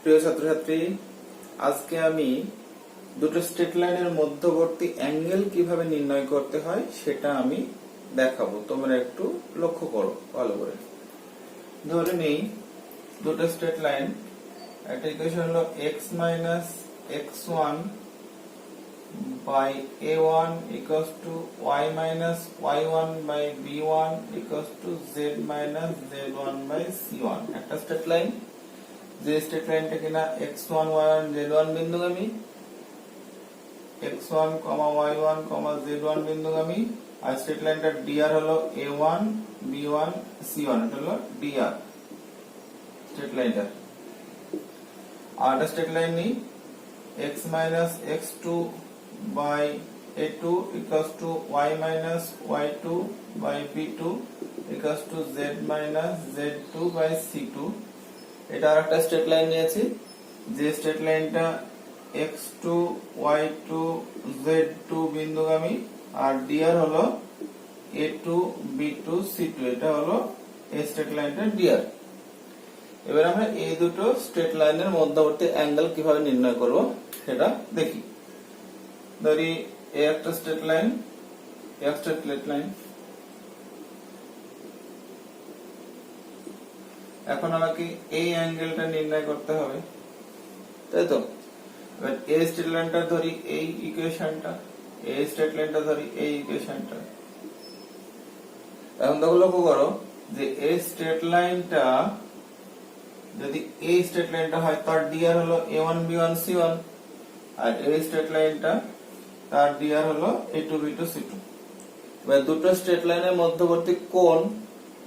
প্রিয় ছাত্রছাত্রী, আজকে আমি দুটো স্ট্রেট লাইনের মধ্যবর্তী অ্যাঙ্গেল কিভাবে নির্ণয় করতে হয় সেটা আমি দেখাবো। তোমরা একটু লক্ষ্য করো ভালো করে। ধরে নেই দুটো স্ট্রেট লাইন, একটা ইকুয়েশন হলো x minus x1 by a1 equals to y minus y1 by b1 equals to z minus z1 by c1। একটা স্ট্রেট লাইন, যে স্ট্রেট লাইনটা কিনা x1 y1 z1 বিন্দুগামী, x1 y1 z1 বিন্দুগামী, আর straight লাইনটার dr হলো a1 b1 c1, এটা হলো dr straight লাইনটা। আর একটা straight line নিই x minus x2 by a2 equals to y minus y2 by b2 equals to z minus z2 by c2। এটা আরেকটা straight line নিয়েছি, যে স্ট্রেট লাইনটা x2 y2 z2 বিন্দুগামী, আর dr হলো a2 b2 c2, এটা হলো এই স্ট্রেট লাইনটা dr। এবার আমরা এই দুটো স্ট্রেট লাইনের মধ্যবর্তী অ্যাঙ্গেল কিভাবে নির্ণয় করব সেটা দেখি। ধরি এই একটা স্ট্রেট লাইন, এখন আমাকে এই অ্যাঙ্গেলটা নির্ণয় করতে হবে, তাই তো? এবার এই স্ট্রেট লাইনটা ধরি এই ইকুয়েশনটা, এই স্ট্রেট লাইনটা ধরি এই ইকুয়েশনটা। এখন দেখো, লক্ষ্য করো যে এই স্ট্রেট লাইনটা যদি এই স্ট্রেট লাইনটা হয় তার dr হলো a1 b1 c1, আর এই স্ট্রেট লাইনটা তার dr হলো a2 b2 c2। এবার দুটো স্ট্রেট লাইনের মধ্যবর্তী কোণ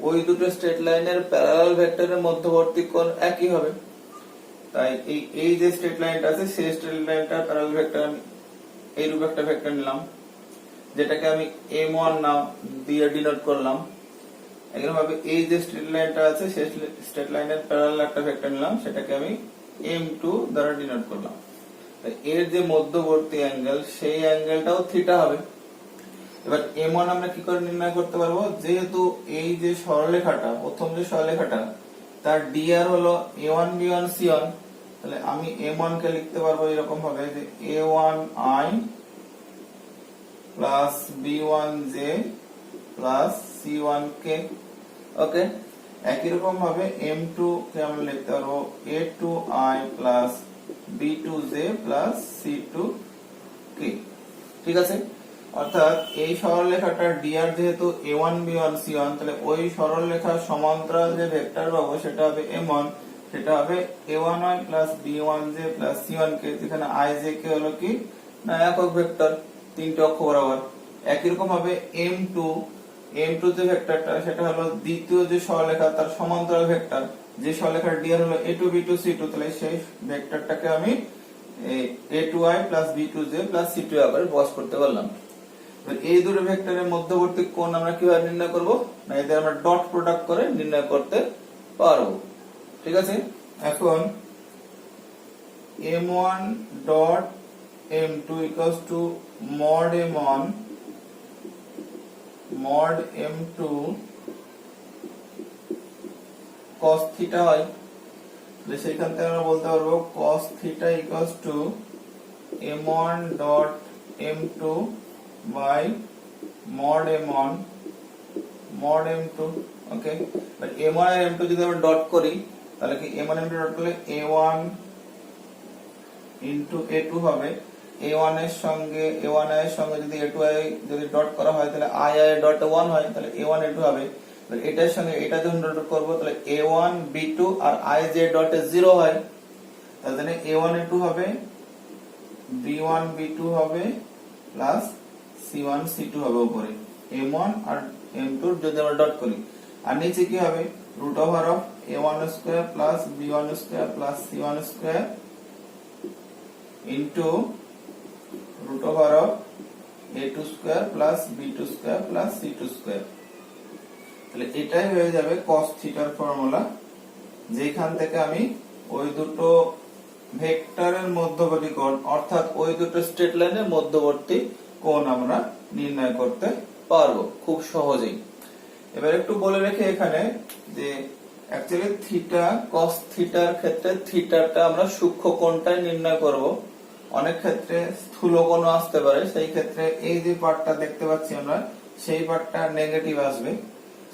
ওই দুটো স্ট্রেট লাইনের প্যারালাল ভেক্টরের মধ্যবর্তী কোণ একই হবে। তাই এই যে স্ট্রেট লাইনটা আছে সেই স্ট্রেট লাইনটার প্যারালাল ভেক্টর আমি এই রূপে একটা ভেক্টর নিলাম, যেটাকে আমি m1 নাম দিয়ে ডিনোট করলাম। এরকম ভাবে এই যে স্ট্রেট লাইনটা আছে সেই স্ট্রেট লাইনের প্যারালাল একটা ভেক্টর নিলাম, সেটাকে আমি m2 দ্বারা ডিনোট করলাম। এর যে মধ্যবর্তী অ্যাঙ্গেল সেই অ্যাঙ্গেলটাও থিটা হবে। এবার m1 আমরা কি করে নির্ণয় করতে পারবো? যেহেতু এই যে সরলরেখাটা, প্রথম যে সরলরেখাটা তার dr হলো a1 b1 c1, তাহলে আমি m1 কে লিখতে পারবো এরকম ভাবে যে a1i plus b1j plus c1k। ওকে, একই রকম ভাবে m2 কে আমরা লিখতে পারবো a2i plus b2j plus c2k। ঠিক আছে, অর্থাৎ এই সরলরেখাটার dr যেহেতু a1 b1 c1, তাহলে ওই সরলরেখার সমান্তরাল যে ভেক্টর পাবো সেটা হবে m1, সেটা হবে a1i plus b1j plus c1k, যেখানে i j k হলো কি না একক ভেক্টর তিনটে অক্ষ বরাবর। একই রকম ভাবে m2 যে ভেক্টরটা সেটা হলো দ্বিতীয় যে সরলরেখা তার সমান্তরাল ভেক্টর, যে সরলরেখার dr হলো a2 b2 c2, তাহলে সেই ভেক্টরটাকে আমি a2i plus b2j plus c2 আকারে প্রকাশ করতে পারলাম। এই দুটো ভেক্টরের মধ্যবর্তী কোণ আমরা কিভাবে নির্ণয় করব? না এদের আমরা ডট প্রোডাক্ট করে নির্ণয় করতে পারবো। ঠিক আছে, এখন m1 dot m2 equals to mod m1 mod m2 cos theta হয়, তাহলে সেখান থেকে আমরা বলতে পারবো cos theta equals to m1 dot m2 by mod m1 mod m2। Okay, but m1 আর m2 যদি আমরা ডট করি তাহলে কি m1 m2 ডট করলে a1 into a2 হবে। a1 এর সঙ্গে যদি a2i যদি ডট করা হয় তাহলে i ডট 1 হয়, তাহলে a1 a2 হবে। এটার সঙ্গে এটা যখন ডট করব তাহলে a1 b2 R i j dot 0 হয়, তাহলে a1 a2 হবে, b1 b2 হবে প্লাস c1 c2 হবে উপরে m1 আর m2 যদি আমরা ডট করি। আর নিচে কি হবে? Root over of a1 square plus b1 square plus c1 square into root over of a2 square plus b2 square plus c2 square. তাহলে এটাই হয়ে যাবে cos থিটার ফর্মুলা, যেখান থেকে আমি ওই দুটো ভেক্টরের মধ্যবর্তী কোণ অর্থাৎ ওই দুটো স্ট্রেট লাইনের মধ্যবর্তী কোণ আমরা নির্ণয় করতে পারবো খুব সহজেই। এবার একটু বলে রেখে এখানে যে অ্যাকচুয়ালি থিটা কস থিটার ক্ষেত্রে থিটাটা আমরা সূক্ষ্ম কোণটাই নির্ণয় করব। অনেক ক্ষেত্রে স্থূল কোণও আসতে পারে, সেই ক্ষেত্রে এই যে পার্টটা দেখতে পাচ্ছি আমরা, সেই পার্টটা নেগেটিভ আসবে।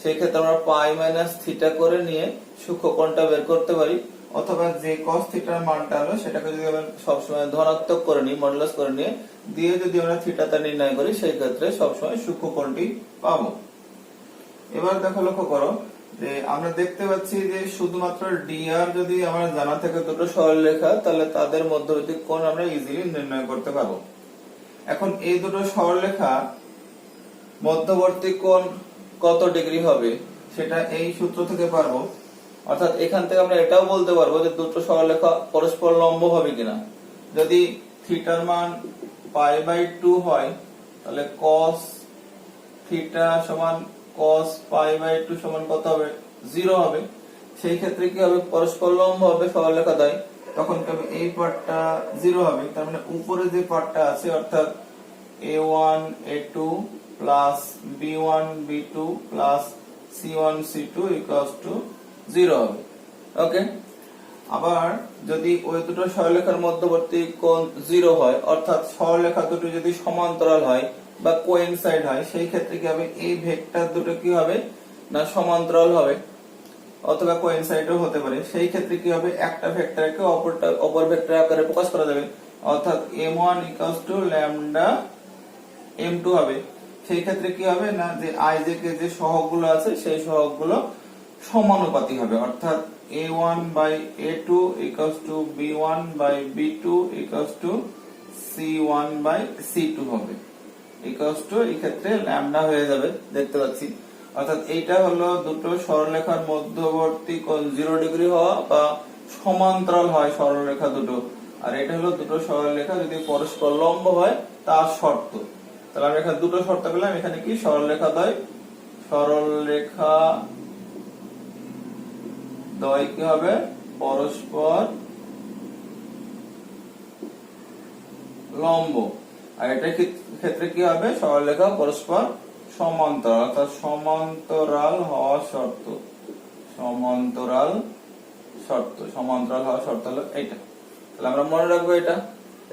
সেই ক্ষেত্রে আমরা পাই মাইনাস থিটা করে নিয়ে সূক্ষ্ম কোণটা বের করতে পারি, অথবা যে কস থিটার মানটা হলো সেটাকে যদি আমরা সবসময় ধনাত্মক করে নিই, মডুলাস করে নিয়ে দিয়ে যদি আমরা থিটাটা নির্ণয় করি, সেই ক্ষেত্রে সবসময় সূক্ষ্ম কোণটি পাবো। এবার দেখো, লক্ষ্য করো যে আমরা দেখতে পাচ্ছি যে শুধুমাত্র ডিআর যদি আমার জানা থাকে দুটো সরলরেখা, তাহলে তাদের মধ্যবর্তী কোণ আমরা ইজিলি নির্ণয় করতে পারবো। এখন এই দুটো সরলরেখা মধ্যবর্তী কোণ কত ডিগ্রি হবে সেটা এই সূত্র থেকে পারবো। অর্থাৎ এখান থেকে আমরা এটাও বলতে পারবো যে দুটো সরলরেখা পরস্পর লম্ব হবে কিনা। যদি থিটার মান π/2 হয়, তাহলে cos থিটা সমান cos π/2 সমান কত হবে? 0 হবে। সেই ক্ষেত্রে কি হবে? পরস্পর লম্ব হবে সরলরেখা দ্বয়, তখন কি হবে? এই পার্টটা 0 হবে। তার মানে উপরে যে পার্টটা আছে অর্থাৎ a1 a2 plus b1 b2 plus c1 c2 0 হবে। ওকে, আবার যদি ওই দুটো সরলরেখার মধ্যবর্তী কোণ 0 হয়, অর্থাৎ সরলরেখা দুটো যদি সমান্তরাল হয় বা কোইনসাইড হয়, সেই ক্ষেত্রে কি হবে? এই ভেক্টর দুটো কি হবে না সমান্তরাল হবে, অথবা কোইনসাইডও হতে পারে। সেই ক্ষেত্রে কি হবে? একটা ভেক্টরকে অপর ভেক্টর আকারে প্রকাশ করা যাবে, অর্থাৎ m1 λ m2 হবে। সেই ক্ষেত্রে কি হবে না যে ijk যে সহগগুলো আছে সেই সহগগুলো সমানুপাতিক হবে, অর্থাৎ a1/a2 b1/b2 c1/c2 হবে, এই ক্ষেত্রে ল্যামডা হয়ে যাবে, দেখতে পাচ্ছি। অর্থাৎ এইটা হলো দুটো সরলরেখার মধ্যবর্তী কোণ 0 ডিগ্রি হওয়া বা সমান্তরাল হয় সরলরেখা দুটো, আর এটা হলো দুটো সরলরেখা যদি পরস্পর লম্ব হয় তার শর্ত। তাহলে আমরা এখানে দুটো শর্ত পেলাম। এখানে কি সরলরেখা দ্বয় কি হবে? পরস্পর লম্ব। আর এটা ক্ষেত্রে কি হবে? সরলরেখা পরস্পর সমান্তরাল, অর্থাৎ সমান্তরাল হওয়া শর্ত। সমান্তরাল হওয়া শর্ত হলো এটা। তাহলে আমরা মনে রাখবো এটা,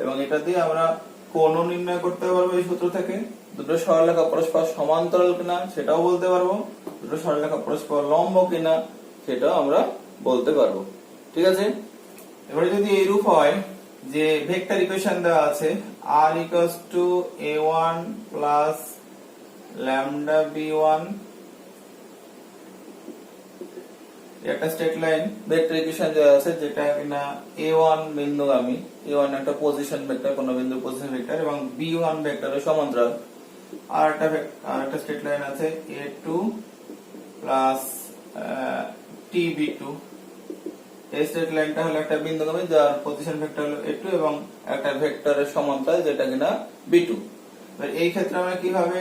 এবং এটা দিয়ে আমরা কোণও নির্ণয় করতে পারবো এই সূত্র থেকে। দুটো সরলরেখা পরস্পর সমান্তরাল কিনা সেটাও বলতে পারবো, দুটো সরলরেখা পরস্পর লম্ব কিনা সেটাও আমরা বলতে পারবো। ঠিক আছে, এবারে যদি এইরূপ হয় যে ভেক্টর ইকুয়েশন দেওয়া আছে r a1 plus lambda b1, একটা স্ট্রেট লাইন ভেক্টর ইকুয়েশন দেওয়া আছে যেটা কিনা a1 বিন্দুগামী, a1 একটা পজিশন ভেক্টর, কোন বিন্দুর পজিশন ভেক্টর, এবং b1 ভেক্টরের সমান্তরাল। আর একটা স্ট্রেট লাইন আছে a2 প্লাস tb2। এই স্ট্রেট লাইনটা হলো একটা বিন্দুগামী যার পজিশন ভেক্টর হলো a2 এবং একটা ভেক্টরের সমান্তরাল যেটা কিনা b2। এই ক্ষেত্রে আমরা কিভাবে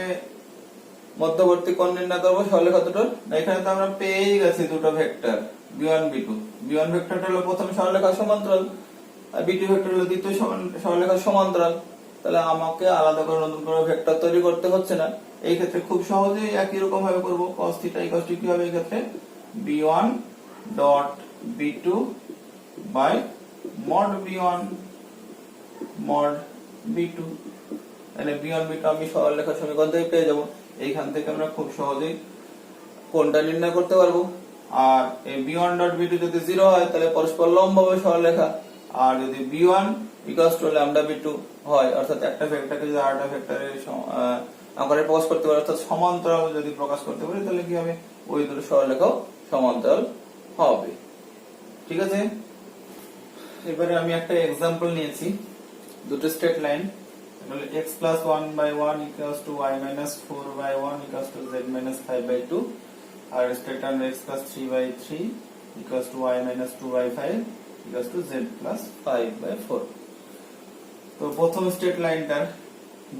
মধ্যবর্তী কোণ নির্ণয় করবো সরলরেখা দুটোর? এখানে তো আমরা পেয়েই গেছি দুটো ভেক্টর b1 b2। b1 ভেক্টরটা হলো প্রথম সরলরেখার সমান্তরাল, আর b2 ভেক্টর হলো দ্বিতীয় সরলরেখার সমান্তরাল। তাহলে আমাকে আলাদা করে নতুন করে ভেক্টর তৈরি করতে হচ্ছে না। এই ক্ষেত্রে খুব সহজেই একই রকম ভাবে করব। cos θ কি হবে এই ক্ষেত্রে? b1 dot b2 by mod b1 mod b2। তাহলে b1 b2 আমি সরলরেখার সমীকরণ থেকে পেয়ে যাব। এইখান থেকে আমরা খুব সহজেই কোণটা নির্ণয় করতে পারবো। আর এই b1 ডট b2 যদি 0 হয় তাহলে পরস্পর লম্ব হবে সরলরেখা, আর যদি b1 λ b2 হয়, অর্থাৎ একটা ভেক্টরকে যদি আরেকটা ভেক্টরের আকারে প্রকাশ করতে পারি, অর্থাৎ সমান্তরাল যদি প্রকাশ করতে পারি, তাহলে কি হবে? ওই দুটো সরলরেখাও সমান্তরাল হবে। ঠিক আছে, এবারে আমি একটা एग्जांपल নিয়েছি। দুটো স্ট্রেট লাইন, তাহলে x plus 1/1 equals to y minus 4/1 equals to z minus 5/2, আর straight line x plus 3/3 equals to y minus 2/5 equals to z plus 5/4। তো প্রথম স্ট্রেট লাইনটার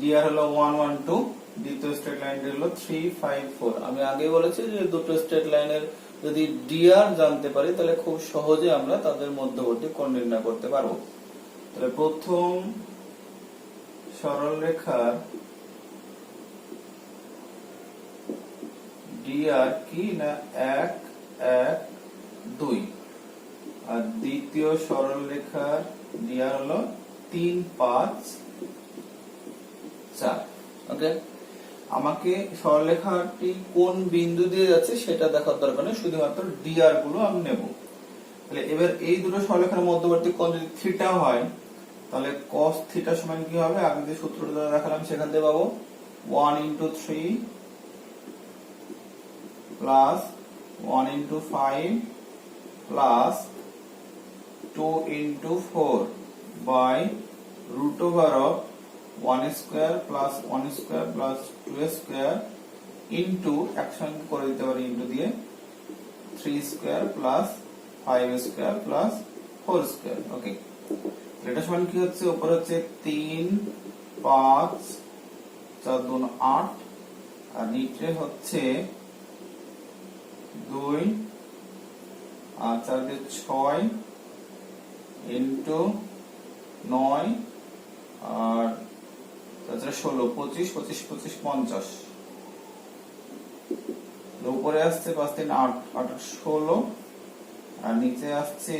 dr হলো 1 1 2, দ্বিতীয় স্ট্রেট লাইনটি হলো 3 5 4। আমি আগে বলেছি যে দুটো স্ট্রেট লাইনের যদি dr জানতে পারি তাহলে খুব সহজে আমরা তাদের মধ্যবর্তী কোণ নির্ণয় করতে পারবো। তাহলে প্রথম সরলরেখার dr কি না 1 1 দ্বিতীয় সরল রেখার ডিআর হলো 3, 5, 4। ওকে, আমাকে সরলরেখাটি কোন বিন্দু দিয়ে যাচ্ছে সেটা দেখার দরকার নেই, শুধুমাত্র ডিআর গুলো আমি নেব। তাহলে এবার এই দুটো সরলরেখার মধ্যবর্তী কোণ যদি থিটা হয়, তাহলে cos থিটা সমান কি হবে? আগে যে সূত্রটা দেখালাম সেখান থেকে পাবো 1 into 3 plus 1 into 5 plus 2 into 4 by root over of 1 square plus 1 square plus 2 square into একসঙ্গে করে দিতে পারি ইনটু দিয়ে 3 square plus 5 square plus 4 square। ওকে, এটা সমান কি হচ্ছে? উপরে হচ্ছে 3, 5, 4 2 8 আর নিচে হচ্ছে 2 আর 4 দিয়ে 6 ইনটু 9 আর তাছাড়া 16, 25, 25, 25, 50। উপরে আসছে 5 3 8, 8 16 আর নিচে আসছে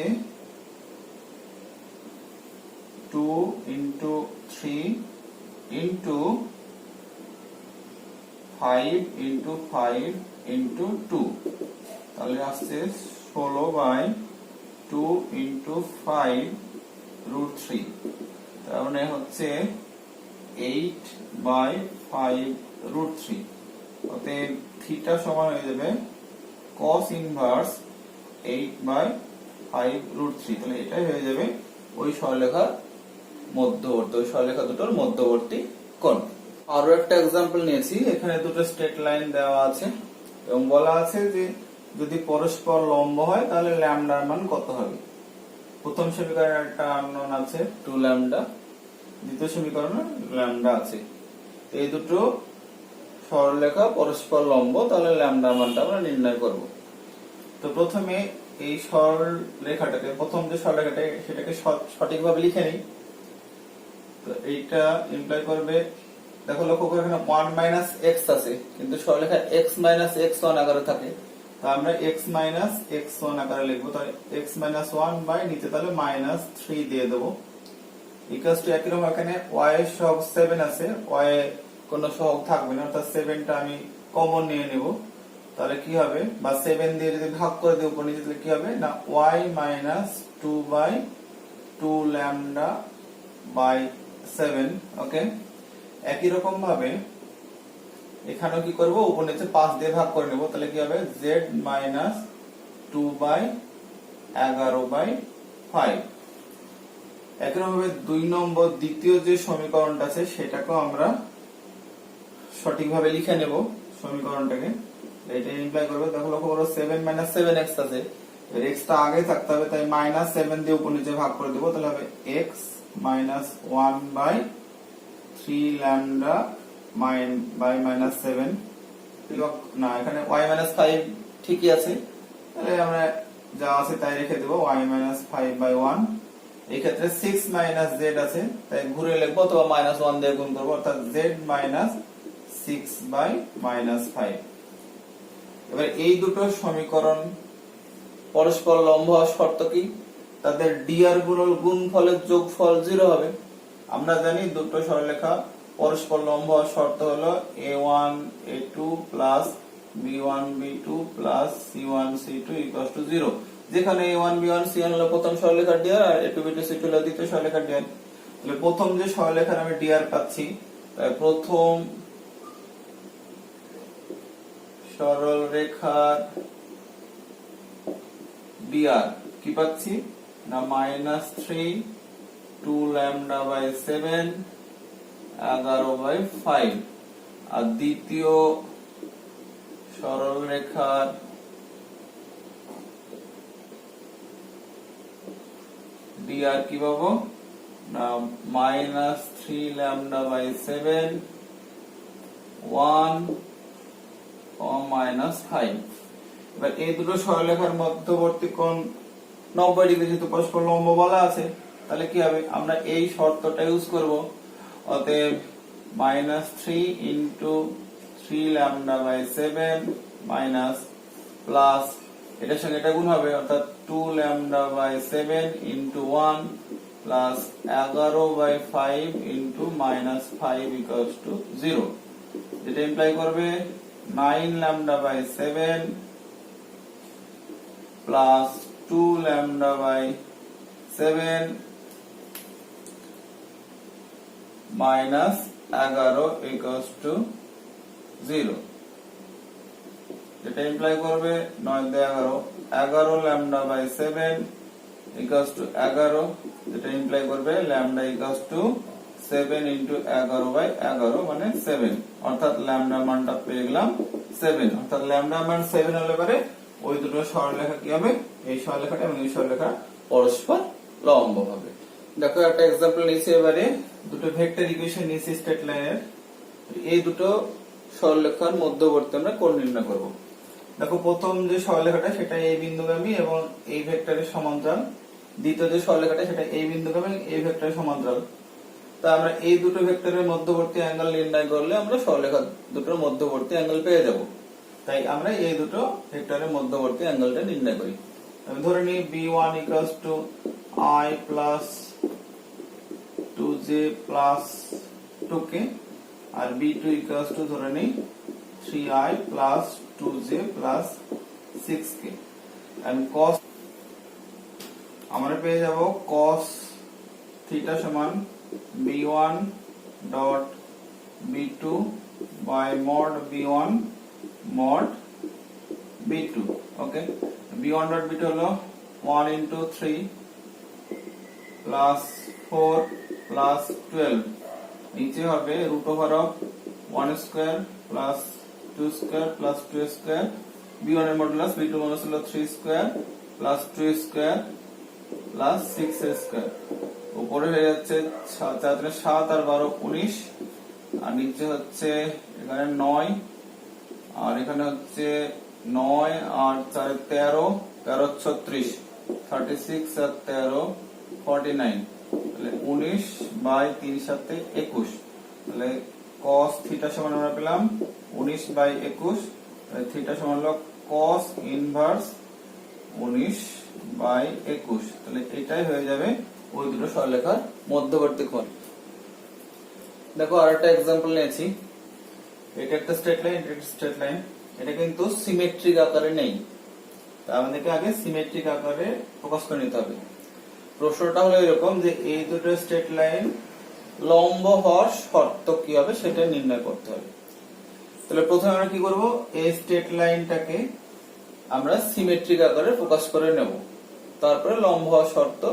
2 into 3 into 5 into 5 into 2, তাহলে আসছে 16 by 2 into 5 root 3, তার মানে হচ্ছে 8 by 5 root 3। অতএব থিটা সমান হয়ে যাবে cos ইনভার্স 8 by 5 root 3। তাহলে এটাই হয়ে যাবে ওই সরলরেখার মধ্যবর্তী, ওই সরলরেখা দুটোর মধ্যবর্তী কোণ। আরো একটা एग्जांपल নিয়েছি, এখানে দুটো স্ট্রেট লাইন দেওয়া আছে এবং বলা আছে যে যদি পরস্পর লম্ব হয় তাহলে ল্যামডার মান কত হবে। প্রথম সমীকরণে একটা আননোন আছে 2 ল্যামডা, দ্বিতীয় সমীকরণে ল্যামডা আছে। এই দুটো সরলরেখা পরস্পর লম্ব, তাহলে ল্যামডার মানটা আমরা নির্ণয় করব। তো প্রথমে এই সরলরেখাটাকে, প্রথম যে সরলরেখাটা সেটাকে সঠিকভাবে লিখে নিই। তো এইটা ইমপ্লাই করবে, দেখো লক্ষ্য করে এখানে 1 মাইনাস x আছে, কিন্তু সরলরেখা x মাইনাস x1 আকারে থাকে, তো আমরা x মাইনাস x1 আকারে লিখবো। তাহলে x মাইনাস 1 বাই নিচে তাহলে মাইনাস 3 দিয়ে দেবো ইকুয়ালস টু একই রকম এখানে y এর সহগ 7 আছে, y এর কোনো সহগ থাকবে না, অর্থাৎ 7টা আমি কমন নিয়ে নেব। তাহলে কি হবে, বা 7 দিয়ে যদি ভাগ করে দিই উপর নিচে, তাহলে কি হবে না y minus 2 by 2 lambda by 7। Okay, একই রকম ভাবে এখানেও কি করব, উপর নিচে 5 দিয়ে ভাগ করে নেব, তাহলে কি হবে z মাইনাস 2 বাই 11 বাই 5। একই রকম ভাবে 2 নম্বর দ্বিতীয় যে সমীকরণটা আছে সেটাকেও আমরা সঠিকভাবে লিখে নেব সমীকরণটাকে। এটা ইমপ্লাই করবে, দেখো লক্ষ্য করো 7 মাইনাস 7x আছে, এর x টা আগে থাকতে হবে, তাই মাইনাস 7 দিয়ে উপর নিচে ভাগ করে দেব, তাহলে হবে x minus 1 by 3 lambda by minus 7। না, এখানে y মাইনাস 5 ঠিকই আছে, তাহলে আমরা যা আছে তাই রেখে দেব, y মাইনাস 5 বাই 1। এই ক্ষেত্রে 6 মাইনাস z আছে, তাই ঘুরে লিখবো, অথবা মাইনাস 1 দিয়ে গুণ করবো, অর্থাৎ z মাইনাস 6 বাই মাইনাস 5। এবার এই দুটো সমীকরণ পরস্পর লম্ব হওয়ার শর্ত কি? তাদের ডিআর গুলোর গুণফলের যোগফল 0 হবে। আমরা জানি দুটো সরলরেখা পরস্পর লম্ব হওয়ার শর্ত হলো a1 a2 plus b1 b2 plus c1 c2 equal to 0, যেখানে a1 b1 c1 হলো প্রথম সরলরেখার ডিআর আর a2 b2 c2 হলো দ্বিতীয় সরলরেখার ডিআর। তাহলে প্রথম যে সরলরেখার আমি ডিআর পাচ্ছি, তাই প্রথম সরলরেখার ডিআর কি পাচ্ছি না মাইনাস 3 2 ল্যামডা বাই 7 11 বাই 5। আর দ্বিতীয় সরলরেখার ডিআর কি পাবো না মাইনাস 3 ল্যামডা বাই 7 1 মাইনাস 5। এবার এই দুটো সরলরেখার মধ্যবর্তী কোণ 90 ডিগ্রি, যেহেতু পরস্পর লম্ব বলা আছে, তাহলে কি হবে, আমরা এই শর্তটা ইউজ করব। অতএব minus 3 into 3 lambda by 7 minus plus এটার সঙ্গে এটা গুণ হবে, অর্থাৎ 2 lambda by 7 into 1 plus 11 by 5 into minus 5 equals to 0, যেটা ইমপ্লাই করবে 9 lambda by 7 plus 2 lambda by 7 minus 11 equals to 0, যেটা ইমপ্লাই করবে 9 দিয়ে 11 11 ল্যামডা বাই 7 ইকুয়ালস টু 11, যেটা ইমপ্লাই করবে lambda equals to 7 into 11 by 11 মানে 7, অর্থাৎ ল্যামডা মানটা পেয়ে গেলাম 7, অর্থাৎ ল্যামডা মান 7 হলে পরে ওই দুটো সরলরেখা কি হবে, এই সরলরেখাটা এবং এই সরলরেখা পরস্পর লম্ব হবে। দেখো একটা एग्जांपल নিয়েছি, এবারে দুটো ভেক্টর ইকুয়েশন নিয়েছি স্ট্রেট লাইনের, এই দুটো সরলরেখার মধ্যবর্তী আমরা কোণ নির্ণয় করব। দেখো প্রথম যে সরলরেখাটা সেটা এই বিন্দুগামী এবং এই ভেক্টরের সমান্তরাল, দ্বিতীয় যে সরলরেখাটা সেটা এই বিন্দুগামী এবং এই ভেক্টরের সমান্তরাল। তা আমরা এই দুটো ভেক্টরের মধ্যবর্তী অ্যাঙ্গেল নির্ণয় করলে আমরা সরলরেখা দুটোর মধ্যবর্তী অ্যাঙ্গেল পেয়ে যাব। তাই আমরা এই দুটো ভেক্টরের মধ্যবর্তী অ্যাঙ্গেলটা নির্ণয় করি। আমি ধরে নিই b1 equals to i plus 2j plus 2k আর b2 ইকুয়ালস টু ধরে নিই 3i plus 2j plus 6k, and cos আমরা পেয়ে যাব cos থিটা সমান b1 dot b2 by mod b1 mod b2। ওকে, b1 ডট b2 হলো 1 ইনটু 3 প্লাস 4 প্লাস 12, নিচে হবে root over of 1 square plus 2 square plus 2 square, b1 এর মডুলাস b2 মডুলাস হলো 3 square plus 2 square plus 6 square, উপরে হয়ে যাচ্ছে 7 আর 12 19, আর নিচে হচ্ছে এখানে 9 আর এখানে হচ্ছে 9 আর 4 13 13 36 36 আর 13 49, তাহলে 19 বাই 3 সাথে 21, তাহলে cos থিটা সমান আমরা পেলাম 19 বাই 21, তাহলে থিটা সমান হলো cos ইনভার্স 19 বাই 21, তাহলে এটাই হয়ে যাবে ওই দুটো সরলরেখার মধ্যবর্তী কোণ। দেখো আরেকটা एग्जांपल নিয়েছি, এটা একটা স্ট্রেট লাইন, এটা একটা স্ট্রেট লাইন, এটা কিন্তু সিমেট্রিক আকারে নেই, তাই আমাদেরকে আগে সিমেট্রিক আকারে ফোকাস করে নিতে হবে। প্রশ্নটা হলো এরকম যে এই দুটো স্ট্রেট লাইন লম্ব হওয়ার শর্ত কি হবে সেটা নির্ণয় করতে হবে। তাহলে প্রথমে আমরা কি করব, এই স্ট্রেট লাইনটাকে আমরা সিমেট্রিক আকারে ফোকাস করে নেব, তারপরে লম্ব হওয়ার শর্ত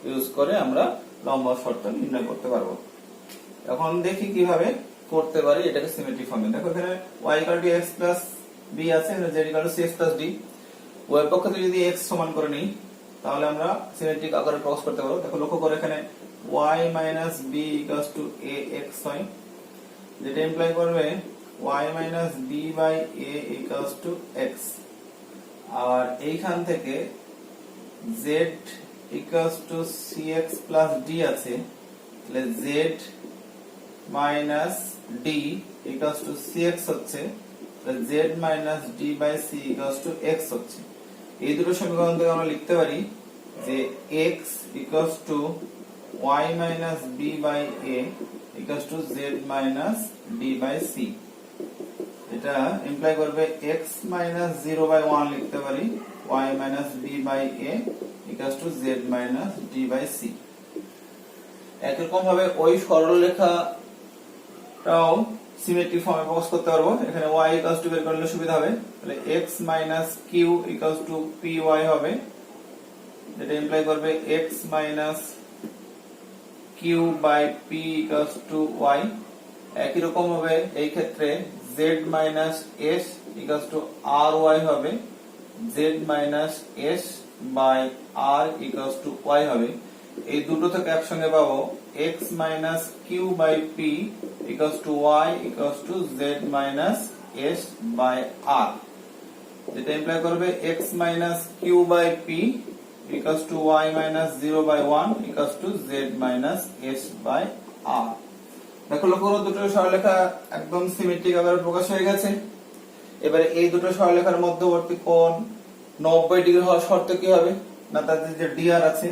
ইউজ করে আমরা লম্ব হওয়ার শর্ত নির্ণয় করতে পারবো। এখন দেখি কিভাবে করতে পারি এটাকে সিমেট্রিক ফর্মে। দেখো এখানে y = x b আছে, z = cx d, উভয় পক্ষ থেকে যদি x সমান করে নিই তাহলে আমরা সিমেট্রিক আকারে প্রকাশ করতে পারবো। দেখো লক্ষ্য করে এখানে y - b = ax হয়, যেটা ইমপ্লাই করবে y - b / a = x, আর এইখান থেকে z = cx d আছে, তাহলে z মাইনাস d = cx হচ্ছে, তাহলে z - d / c = x হচ্ছে। এই দুটো সমীকরণ থেকে আমরা লিখতে পারি যে x = y - b / a = z - d / c, এটা ইমপ্লাই করবে x - 0/1 লিখতে পারি y - b / a = z - d / c। একরকম ভাবে ওই সরলরেখাটাও সিমেট্রিক ফর্মে প্রকাশ করতে পারবো। এখানে y = বের করলে সুবিধা হবে, তাহলে x - q = py হবে, যেটা ইমপ্লাই করবে x - q / p = y। একই রকম ভাবে এই ক্ষেত্রে z - s = ry হবে, z - s / r = y হবে। এই দুটো থেকে একসঙ্গে পাবো x - q / p = y = z - s / r, যেটা ইমপ্লাই করবে x - q / p = y - 0/1 = z - s / r। দেখো লক্ষ্য করো দুটো সরলরেখা একদম সিমেট্রিক আকারে প্রকাশ হয়ে গেছে। এবারে এই দুটো সরলরেখার মধ্যবর্তী কোণ 90 ডিগ্রি হওয়ার শর্ত কি হবে না, তাদের যে ডিআর আছে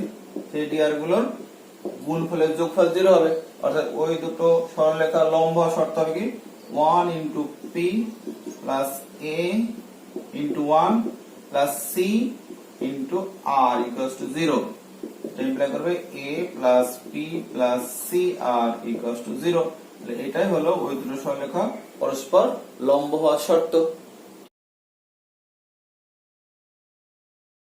সেই ডিআর গুলোর গুণফলের যোগফল 0 হবে, অর্থাৎ ওই দুটো সরলরেখার লম্ব হওয়ার শর্ত হবে কি 1 into P plus A into 1 plus C into R equals to 0। এটা ইমপ্লাই করবে a plus P plus C R equals to 0। তাহলে এটাই হলো ওই দুটো সরলরেখা পরস্পর লম্ব হওয়ার শর্ত।